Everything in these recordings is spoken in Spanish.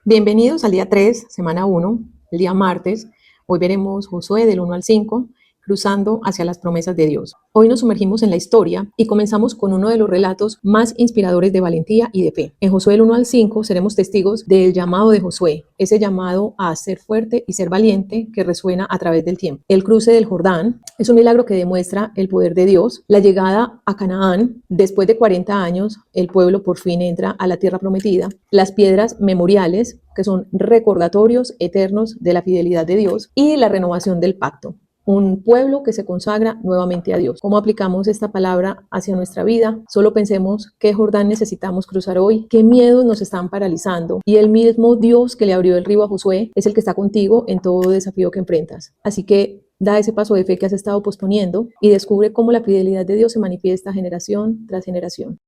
Bienvenidos al día 3, semana 1, el día martes. Hoy veremos Josué del 1 al 5, cruzando hacia las promesas de Dios. Hoy nos sumergimos en la historia y comenzamos con uno de los relatos más inspiradores de valentía y de fe. En Josué del 1 al 5 seremos testigos del llamado de Josué, ese llamado a ser fuerte y ser valiente que resuena a través del tiempo. El cruce del Jordán es un milagro que demuestra el poder de Dios. La llegada a Canaán, después de 40 años, el pueblo por fin entra a la tierra prometida. Las piedras memoriales, que son recordatorios eternos de la fidelidad de Dios, y la renovación del pacto. Un pueblo que se consagra nuevamente a Dios. ¿Cómo aplicamos esta palabra hacia nuestra vida? Solo pensemos qué Jordán necesitamos cruzar hoy, qué miedos nos están paralizando. Y el mismo Dios que le abrió el río a Josué es el que está contigo en todo desafío que enfrentas. Así que da ese paso de fe que has estado posponiendo y descubre cómo la fidelidad de Dios se manifiesta generación tras generación.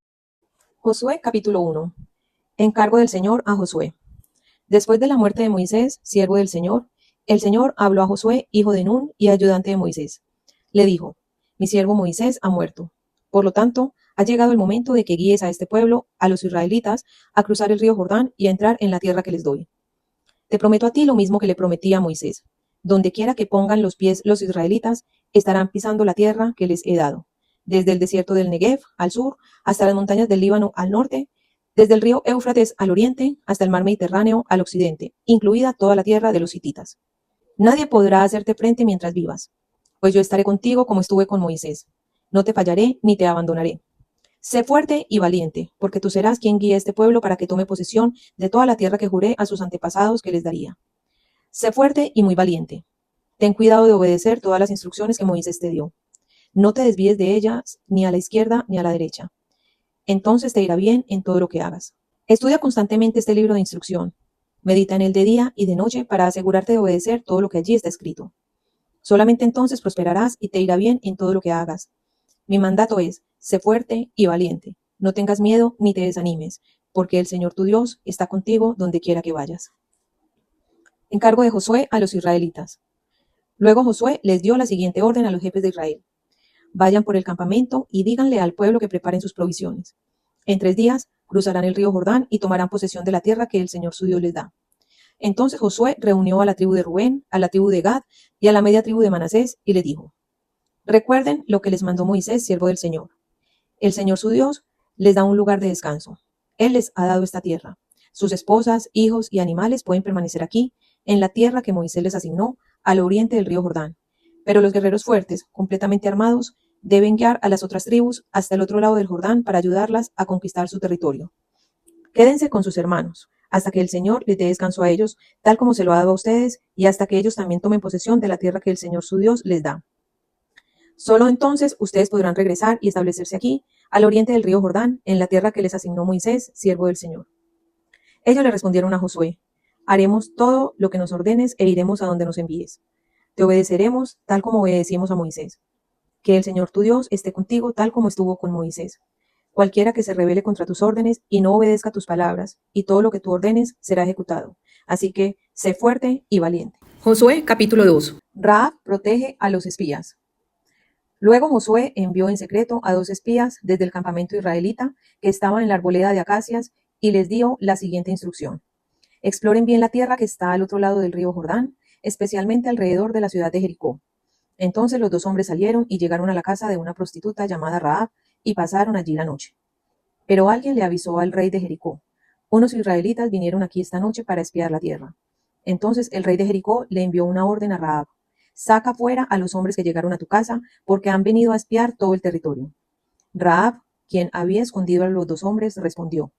Josué capítulo 1. Encargo del Señor a Josué. Después de la muerte de Moisés, siervo del Señor, el Señor habló a Josué, hijo de Nun y ayudante de Moisés. Le dijo: Mi siervo Moisés ha muerto. Por lo tanto, ha llegado el momento de que guíes a este pueblo, a los israelitas, a cruzar el río Jordán y a entrar en la tierra que les doy. Te prometo a ti lo mismo que le prometí a Moisés. Donde quiera que pongan los pies los israelitas, estarán pisando la tierra que les he dado, desde el desierto del Negev al sur, hasta las montañas del Líbano al norte, desde el río Éufrates al oriente, hasta el mar Mediterráneo al occidente, incluida toda la tierra de los hititas. Nadie podrá hacerte frente mientras vivas, pues yo estaré contigo como estuve con Moisés. No te fallaré ni te abandonaré. Sé fuerte y valiente, porque tú serás quien guíe a este pueblo para que tome posesión de toda la tierra que juré a sus antepasados que les daría. Sé fuerte y muy valiente. Ten cuidado de obedecer todas las instrucciones que Moisés te dio. No te desvíes de ellas ni a la izquierda ni a la derecha. Entonces te irá bien en todo lo que hagas. Estudia constantemente este libro de instrucción. Medita en él de día y de noche para asegurarte de obedecer todo lo que allí está escrito. Solamente entonces prosperarás y te irá bien en todo lo que hagas. Mi mandato es: sé fuerte y valiente. No tengas miedo ni te desanimes, porque el Señor tu Dios está contigo donde quiera que vayas. Encargo de Josué a los israelitas. Luego Josué les dio la siguiente orden a los jefes de Israel: Vayan por el campamento y díganle al pueblo que preparen sus provisiones. En 3 días cruzarán el río Jordán y tomarán posesión de la tierra que el Señor su Dios les da. Entonces Josué reunió a la tribu de Rubén, a la tribu de Gad y a la media tribu de Manasés y les dijo: Recuerden lo que les mandó Moisés, siervo del Señor. El Señor su Dios les da un lugar de descanso. Él les ha dado esta tierra. Sus esposas, hijos y animales pueden permanecer aquí, en la tierra que Moisés les asignó, al oriente del río Jordán. Pero los guerreros fuertes, completamente armados, deben guiar a las otras tribus hasta el otro lado del Jordán para ayudarlas a conquistar su territorio. Quédense con sus hermanos, hasta que el Señor les dé descanso a ellos, tal como se lo ha dado a ustedes, y hasta que ellos también tomen posesión de la tierra que el Señor su Dios les da. Solo entonces ustedes podrán regresar y establecerse aquí, al oriente del río Jordán, en la tierra que les asignó Moisés, siervo del Señor. Ellos le respondieron a Josué: Haremos todo lo que nos ordenes e iremos a donde nos envíes. Te obedeceremos tal como obedecimos a Moisés. Que el Señor tu Dios esté contigo tal como estuvo con Moisés. Cualquiera que se rebele contra tus órdenes y no obedezca tus palabras, y todo lo que tú ordenes será ejecutado. Así que sé fuerte y valiente. Josué capítulo 2. Rahab protege a los espías. Luego Josué envió en secreto a 2 espías desde el campamento israelita que estaban en la arboleda de acacias y les dio la siguiente instrucción: Exploren bien la tierra que está al otro lado del río Jordán, especialmente alrededor de la ciudad de Jericó. Entonces los 2 hombres salieron y llegaron a la casa de una prostituta llamada Rahab y pasaron allí la noche. Pero alguien le avisó al rey de Jericó: Unos israelitas vinieron aquí esta noche para espiar la tierra. Entonces el rey de Jericó le envió una orden a Rahab: Saca fuera a los hombres que llegaron a tu casa, porque han venido a espiar todo el territorio. Rahab, quien había escondido a los 2 hombres, respondió: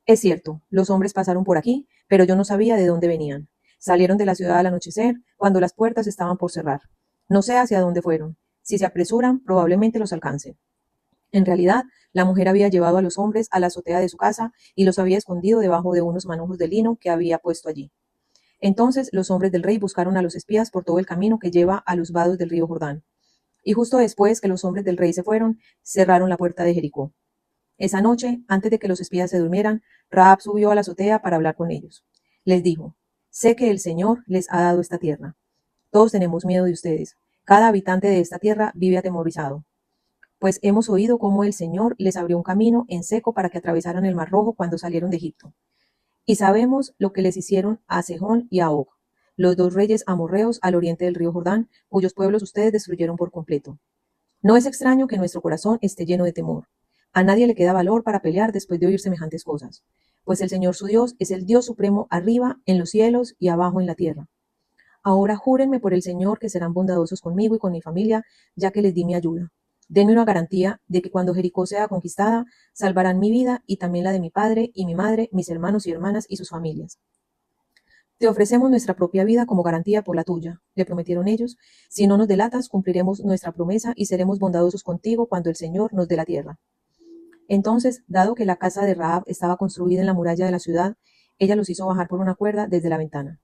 Es cierto, los hombres pasaron por aquí, pero yo no sabía de dónde venían. Salieron de la ciudad al anochecer, cuando las puertas estaban por cerrar. No sé hacia dónde fueron. Si se apresuran, probablemente los alcancen. En realidad, la mujer había llevado a los hombres a la azotea de su casa y los había escondido debajo de unos manojos de lino que había puesto allí. Entonces los hombres del rey buscaron a los espías por todo el camino que lleva a los vados del río Jordán. Y justo después que los hombres del rey se fueron, cerraron la puerta de Jericó. Esa noche, antes de que los espías se durmieran, Rahab subió a la azotea para hablar con ellos. Les dijo: Sé que el Señor les ha dado esta tierra. Todos tenemos miedo de ustedes. Cada habitante de esta tierra vive atemorizado. Pues hemos oído cómo el Señor les abrió un camino en seco para que atravesaran el Mar Rojo cuando salieron de Egipto. Y sabemos lo que les hicieron a Sejón y a Og, los dos reyes amorreos al oriente del río Jordán, cuyos pueblos ustedes destruyeron por completo. No es extraño que nuestro corazón esté lleno de temor. A nadie le queda valor para pelear después de oír semejantes cosas, pues el Señor su Dios es el Dios supremo arriba en los cielos y abajo en la tierra. Ahora júrenme por el Señor que serán bondadosos conmigo y con mi familia, ya que les di mi ayuda. Denme una garantía de que cuando Jericó sea conquistada, salvarán mi vida y también la de mi padre y mi madre, mis hermanos y hermanas y sus familias. Te ofrecemos nuestra propia vida como garantía por la tuya, le prometieron ellos. Si no nos delatas, cumpliremos nuestra promesa y seremos bondadosos contigo cuando el Señor nos dé la tierra. Entonces, dado que la casa de Rahab estaba construida en la muralla de la ciudad, ella los hizo bajar por una cuerda desde la ventana.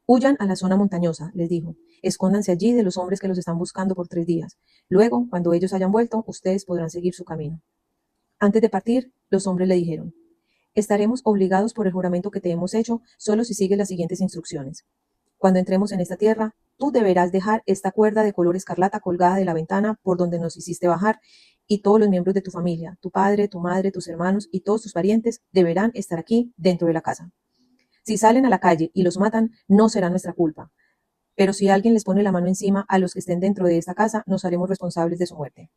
Huyan a la zona montañosa, les dijo. Escóndanse allí de los hombres que los están buscando por 3 días. Luego, cuando ellos hayan vuelto, ustedes podrán seguir su camino. Antes de partir, los hombres le dijeron: estaremos obligados por el juramento que te hemos hecho solo si sigues las siguientes instrucciones. Cuando entremos en esta tierra, tú deberás dejar esta cuerda de color escarlata colgada de la ventana por donde nos hiciste bajar, y todos los miembros de tu familia, tu padre, tu madre, tus hermanos y todos tus parientes deberán estar aquí dentro de la casa. Si salen a la calle y los matan, no será nuestra culpa. Pero si alguien les pone la mano encima a los que estén dentro de esta casa, nos haremos responsables de su muerte.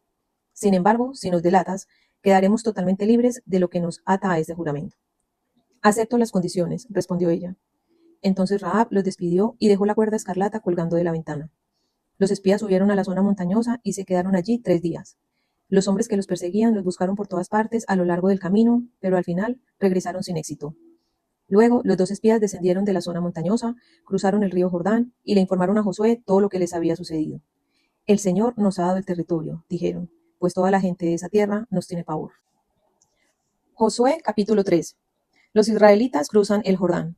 Sin embargo, si nos delatas, quedaremos totalmente libres de lo que nos ata a este juramento. Acepto las condiciones, respondió ella. Entonces Rahab los despidió y dejó la cuerda escarlata colgando de la ventana. Los espías subieron a la zona montañosa y se quedaron allí 3 días. Los hombres que los perseguían los buscaron por todas partes a lo largo del camino, pero al final regresaron sin éxito. Luego, los 2 espías descendieron de la zona montañosa, cruzaron el río Jordán y le informaron a Josué todo lo que les había sucedido. El Señor nos ha dado el territorio, dijeron, pues toda la gente de esa tierra nos tiene pavor. Josué capítulo 3. Los israelitas cruzan el Jordán.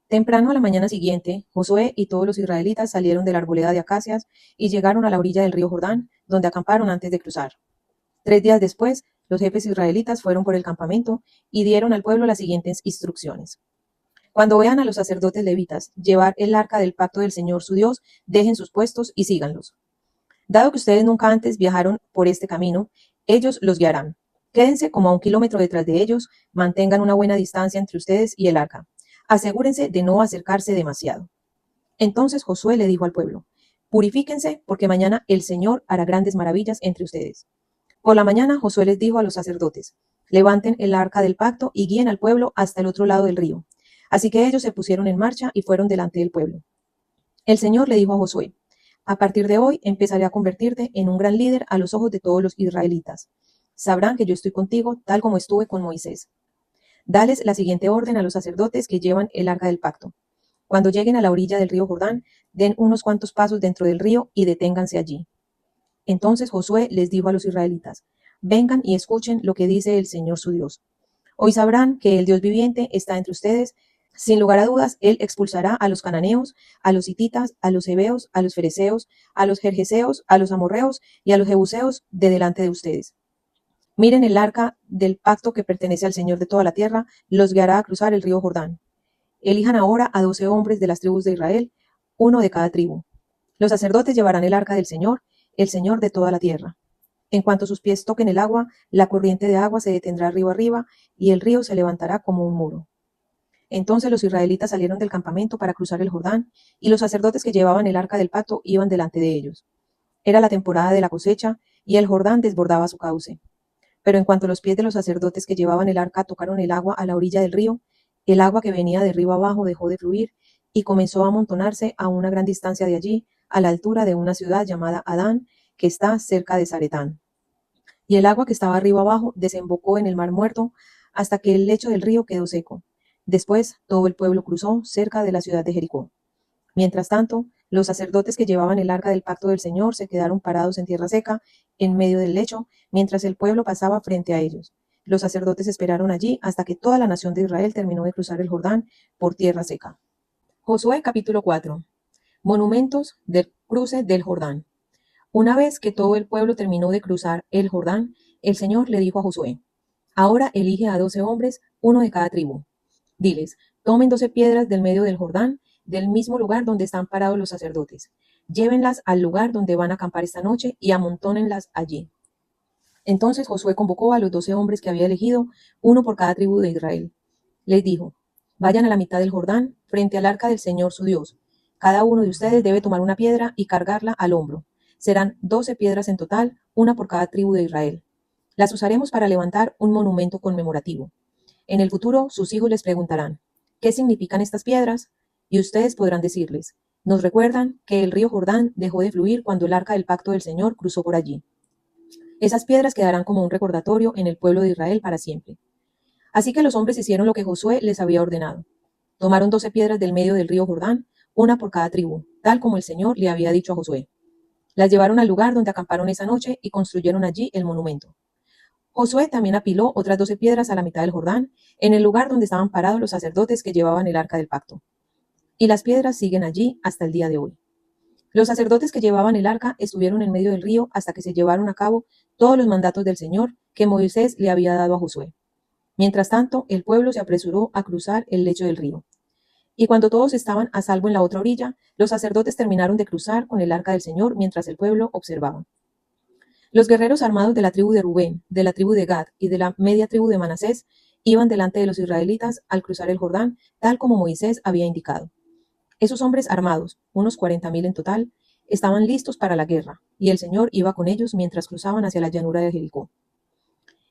Temprano a la mañana siguiente, Josué y todos los israelitas salieron de la arboleda de acacias y llegaron a la orilla del río Jordán, donde acamparon antes de cruzar. 3 días después, los jefes israelitas fueron por el campamento y dieron al pueblo las siguientes instrucciones. Cuando vean a los sacerdotes levitas llevar el arca del pacto del Señor su Dios, dejen sus puestos y síganlos. Dado que ustedes nunca antes viajaron por este camino, ellos los guiarán. Quédense como a 1 kilómetro detrás de ellos, mantengan una buena distancia entre ustedes y el arca. Asegúrense de no acercarse demasiado. Entonces Josué le dijo al pueblo: purifíquense, porque mañana el Señor hará grandes maravillas entre ustedes. Por la mañana Josué les dijo a los sacerdotes: levanten el arca del pacto y guíen al pueblo hasta el otro lado del río. Así que ellos se pusieron en marcha y fueron delante del pueblo. El Señor le dijo a Josué: a partir de hoy empezaré a convertirte en un gran líder a los ojos de todos los israelitas. Sabrán que yo estoy contigo tal como estuve con Moisés. Dales la siguiente orden a los sacerdotes que llevan el arca del pacto. Cuando lleguen a la orilla del río Jordán, den unos cuantos pasos dentro del río y deténganse allí. Entonces Josué les dijo a los israelitas: vengan y escuchen lo que dice el Señor su Dios. Hoy sabrán que el Dios viviente está entre ustedes. Sin lugar a dudas, Él expulsará a los cananeos, a los hititas, a los heveos, a los fereceos, a los gergeseos, a los amorreos y a los jebuseos de delante de ustedes. Miren el arca del pacto que pertenece al Señor de toda la tierra, los guiará a cruzar el río Jordán. Elijan ahora a 12 hombres de las tribus de Israel, uno de cada tribu. Los sacerdotes llevarán el arca del Señor, el Señor de toda la tierra. En cuanto sus pies toquen el agua, la corriente de agua se detendrá río arriba y el río se levantará como un muro. Entonces los israelitas salieron del campamento para cruzar el Jordán, y los sacerdotes que llevaban el arca del pacto iban delante de ellos. Era la temporada de la cosecha, y el Jordán desbordaba su cauce. Pero en cuanto los pies de los sacerdotes que llevaban el arca tocaron el agua a la orilla del río, el agua que venía de río abajo dejó de fluir y comenzó a amontonarse a una gran distancia de allí, a la altura de una ciudad llamada Adán, que está cerca de Zaretán. Y el agua que estaba río abajo desembocó en el mar muerto hasta que el lecho del río quedó seco. Después todo el pueblo cruzó cerca de la ciudad de Jericó. Mientras tanto, los sacerdotes que llevaban el arca del pacto del Señor se quedaron parados en tierra seca, en medio del lecho, mientras el pueblo pasaba frente a ellos. Los sacerdotes esperaron allí hasta que toda la nación de Israel terminó de cruzar el Jordán por tierra seca. Josué capítulo 4. Monumentos del cruce del Jordán. Una vez que todo el pueblo terminó de cruzar el Jordán, el Señor le dijo a Josué: ahora elige a 12 hombres, uno de cada tribu. Diles: tomen 12 piedras del medio del Jordán, del mismo lugar donde están parados los sacerdotes. Llévenlas al lugar donde van a acampar esta noche y amontónenlas allí. Entonces Josué convocó a los 12 hombres que había elegido, uno por cada tribu de Israel. Les dijo: Vayan a la mitad del Jordán, frente al arca del Señor su Dios. Cada uno de ustedes debe tomar una piedra y cargarla al hombro. Serán 12 piedras en total, una por cada tribu de Israel. Las usaremos para levantar un monumento conmemorativo. En el futuro, sus hijos les preguntarán, ¿qué significan estas piedras? Y ustedes podrán decirles, nos recuerdan que el río Jordán dejó de fluir cuando el arca del pacto del Señor cruzó por allí. Esas piedras quedarán como un recordatorio en el pueblo de Israel para siempre. Así que los hombres hicieron lo que Josué les había ordenado. Tomaron 12 piedras del medio del río Jordán, una por cada tribu, tal como el Señor le había dicho a Josué. Las llevaron al lugar donde acamparon esa noche y construyeron allí el monumento. Josué también apiló otras 12 piedras a la mitad del Jordán, en el lugar donde estaban parados los sacerdotes que llevaban el arca del pacto. Y las piedras siguen allí hasta el día de hoy. Los sacerdotes que llevaban el arca estuvieron en medio del río hasta que se llevaron a cabo todos los mandatos del Señor que Moisés le había dado a Josué. Mientras tanto, el pueblo se apresuró a cruzar el lecho del río. Y cuando todos estaban a salvo en la otra orilla, los sacerdotes terminaron de cruzar con el arca del Señor mientras el pueblo observaba. Los guerreros armados de la tribu de Rubén, de la tribu de Gad y de la media tribu de Manasés iban delante de los israelitas al cruzar el Jordán, tal como Moisés había indicado. Esos hombres armados, unos 40,000 en total, estaban listos para la guerra, y el Señor iba con ellos mientras cruzaban hacia la llanura de Jericó.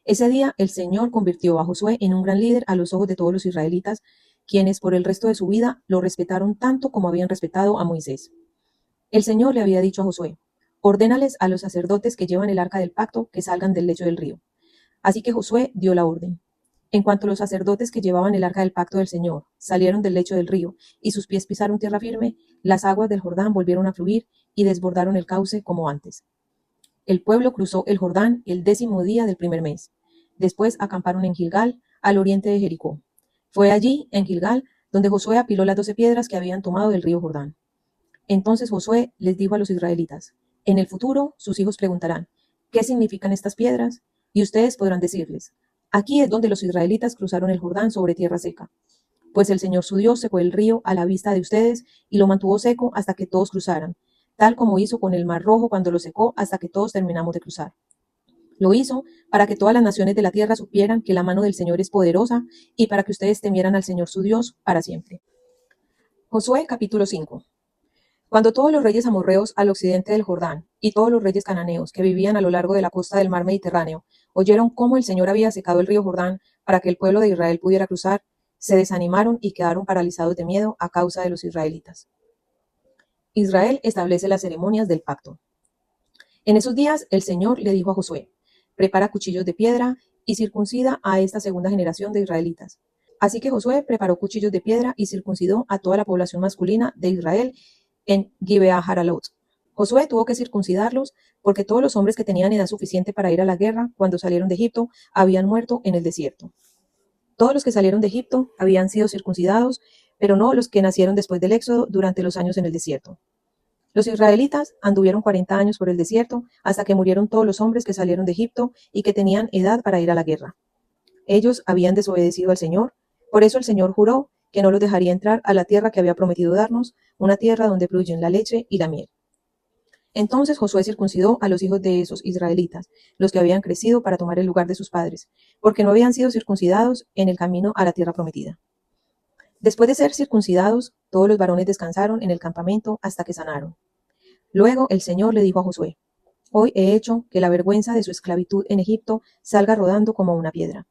Ese día el Señor convirtió a Josué en un gran líder a los ojos de todos los israelitas, quienes por el resto de su vida lo respetaron tanto como habían respetado a Moisés. El Señor le había dicho a Josué, ordénales a los sacerdotes que llevan el arca del pacto que salgan del lecho del río. Así que Josué dio la orden. En cuanto los sacerdotes que llevaban el arca del pacto del Señor salieron del lecho del río y sus pies pisaron tierra firme, las aguas del Jordán volvieron a fluir y desbordaron el cauce como antes. El pueblo cruzó el Jordán el 10º día del primer mes. Después acamparon en Gilgal, al oriente de Jericó. Fue allí, en Gilgal, donde Josué apiló las 12 piedras que habían tomado del río Jordán. Entonces Josué les dijo a los israelitas, en el futuro sus hijos preguntarán, ¿qué significan estas piedras? Y ustedes podrán decirles, aquí es donde los israelitas cruzaron el Jordán sobre tierra seca. Pues el Señor su Dios secó el río a la vista de ustedes y lo mantuvo seco hasta que todos cruzaran, tal como hizo con el Mar Rojo cuando lo secó hasta que todos terminamos de cruzar. Lo hizo para que todas las naciones de la tierra supieran que la mano del Señor es poderosa y para que ustedes temieran al Señor su Dios para siempre. Josué capítulo 5. Cuando todos los reyes amorreos al occidente del Jordán y todos los reyes cananeos que vivían a lo largo de la costa del mar Mediterráneo oyeron cómo el Señor había secado el río Jordán para que el pueblo de Israel pudiera cruzar, se desanimaron y quedaron paralizados de miedo a causa de los israelitas. Israel establece las ceremonias del pacto. En esos días el Señor le dijo a Josué, prepara cuchillos de piedra y circuncida a esta segunda generación de israelitas. Así que Josué preparó cuchillos de piedra y circuncidó a toda la población masculina de Israel en Gibeá Haralot. Josué tuvo que circuncidarlos porque todos los hombres que tenían edad suficiente para ir a la guerra cuando salieron de Egipto habían muerto en el desierto. Todos los que salieron de Egipto habían sido circuncidados, pero no los que nacieron después del éxodo durante los años en el desierto. Los israelitas anduvieron 40 años por el desierto hasta que murieron todos los hombres que salieron de Egipto y que tenían edad para ir a la guerra. Ellos habían desobedecido al Señor, por eso el Señor juró que no los dejaría entrar a la tierra que había prometido darnos, una tierra donde fluyen la leche y la miel. Entonces Josué circuncidó a los hijos de esos israelitas, los que habían crecido para tomar el lugar de sus padres, porque no habían sido circuncidados en el camino a la tierra prometida. Después de ser circuncidados, todos los varones descansaron en el campamento hasta que sanaron. Luego el Señor le dijo a Josué, hoy he hecho que la vergüenza de su esclavitud en Egipto salga rodando como una piedra.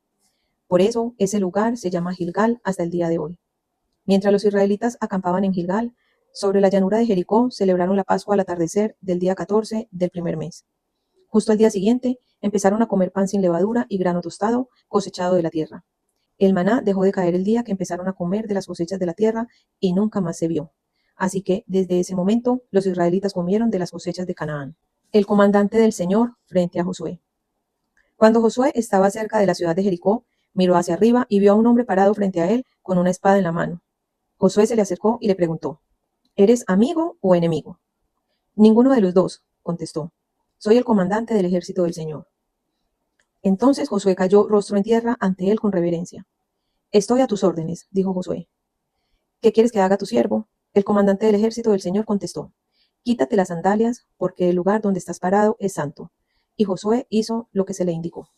Por eso ese lugar se llama Gilgal hasta el día de hoy. Mientras los israelitas acampaban en Gilgal, sobre la llanura de Jericó celebraron la Pascua al atardecer del día 14 del primer mes. Justo al día siguiente empezaron a comer pan sin levadura y grano tostado cosechado de la tierra. El maná dejó de caer el día que empezaron a comer de las cosechas de la tierra y nunca más se vio. Así que desde ese momento los israelitas comieron de las cosechas de Canaán. El comandante del Señor frente a Josué. Cuando Josué estaba cerca de la ciudad de Jericó, miró hacia arriba y vio a un hombre parado frente a él con una espada en la mano. Josué se le acercó y le preguntó, ¿eres amigo o enemigo? Ninguno de los dos, contestó. Soy el comandante del ejército del Señor. Entonces Josué cayó rostro en tierra ante él con reverencia. Estoy a tus órdenes, dijo Josué. ¿Qué quieres que haga tu siervo? El comandante del ejército del Señor contestó. Quítate las sandalias, porque el lugar donde estás parado es santo. Y Josué hizo lo que se le indicó.